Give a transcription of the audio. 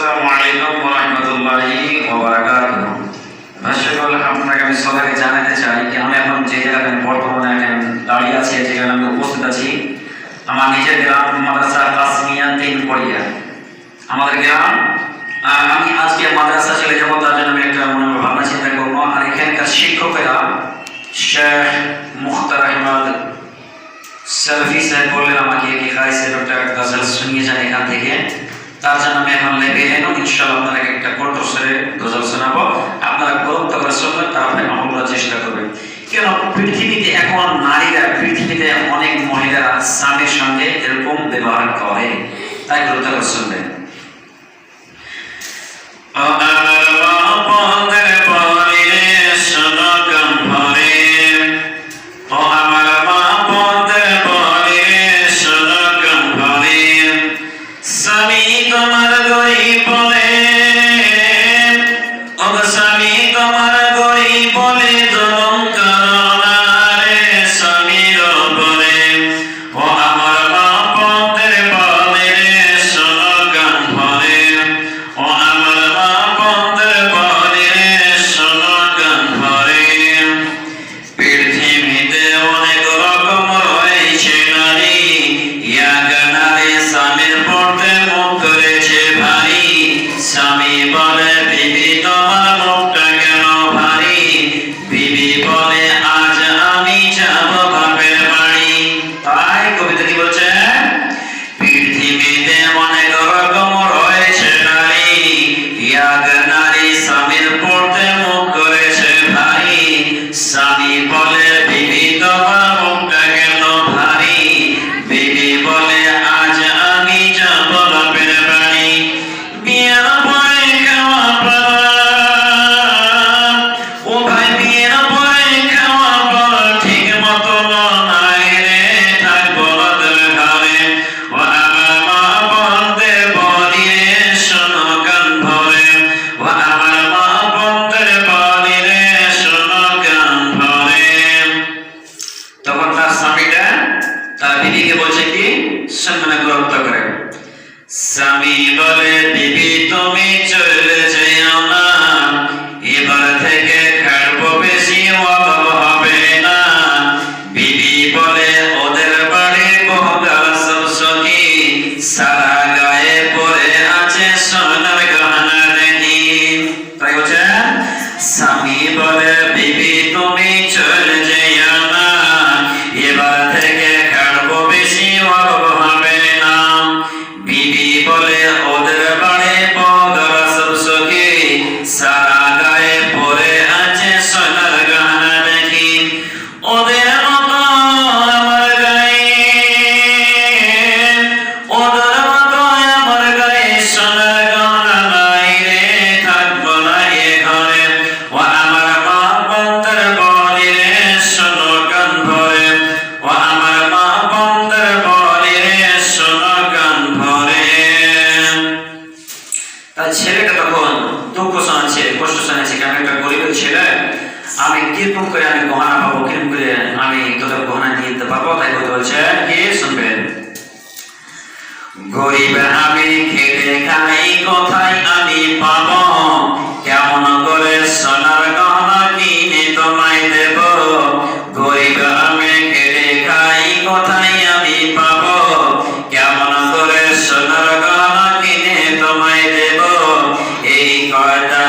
আসসালামু আলাইকুম ওয়া রাহমাতুল্লাহি ওয়া বারাকাতুহু। দর্শকগণ, আপনাকে আমি সবাইকে জানাতে চাই যে আমি এখন যে জায়গায় বর্তমানে দাঁড়িয়ে আছি, যে জায়গায় আমি উপস্থিত আছি, আমার নিজের গ্রাম মাদ্রাসা কাসমিয়া তিনপড়িয়া আমাদের গ্রাম। আমি আজকে মাদ্রাসা চলে যাবো, তার জন্য আমি একটা মনে ভাবনা চিন্তা করবো। আর এখানকার শিক্ষকেরা শেখ মুখতার আহমদ সালফি সাহেব বললেন আমাকে কি খাইসের একটা গজল শুনিয়ে যান এখান থেকে। তার জন্য আমি এখন লেগে এলাম। ইনশাআল্লাহ আপনাকে একটা কণ্ঠস্বরে গজল শোনাবো, আপনারা গুরুত্ব করে শুনবেন, তারপরে আমল করার চেষ্টা করবেন। কেন পৃথিবীতে এখন নারীরা, পৃথিবীতে অনেক মহিলারা স্বামীর সঙ্গে এরকম ব্যবহার করে, তাই গুরুত্ব করে শুনবেন। স্বামী বলে বিবি তুমি চলে যেও না, এবার থেকে খাটবো বেশি অভাব হবে না। বিবি বলে ওদের বাড়ি বহুকাল সব সখী, সারা গায়ে পরে আছে সোনার গহনা দেখি। তাই বলছে স্বামী বলে বিবি তুমি চলে যেও না, এবার থেকে খাটবো বেশি অভাব হবে না। বিবি বলে ওদের বাড়ি বহুকাল সব সখী, সারা গায়ে পরে আছে সোনার গহনা দেখি। ওদের মতো আমার গায়ে, ওদের মতো আমার গায়ে সোনার গহনা নাই রে, থাকবো না এ ঘরে। ও আমার মা বন্ধের বলি রে শোনো কান ভরে, ও আমার মা বন্ধের বলি রে শোনো কান ভরে। তাই ছেলেটা তখন দুঃখ শোনাচ্ছে, কষ্ট শোনাচ্ছে, আমি একটা গরিবের ছেলে, আমি কিরকম করে আমি গহনা পাবো, কিরকম করে আমি তোদের গহনা দিয়ে দিতে পারবো। তাই বলছে কি শুনবেন, গরিব আমি খেটে খাই কোথায় আমি পাবো, কেমন করে সোনার গহনা কিনে তোমায় দেব। গরিব আমি খেটে খাই কোথায় আমি পাবো, কেমন করে সোনার গহনা কিনে তোমায় দেব। এই কথা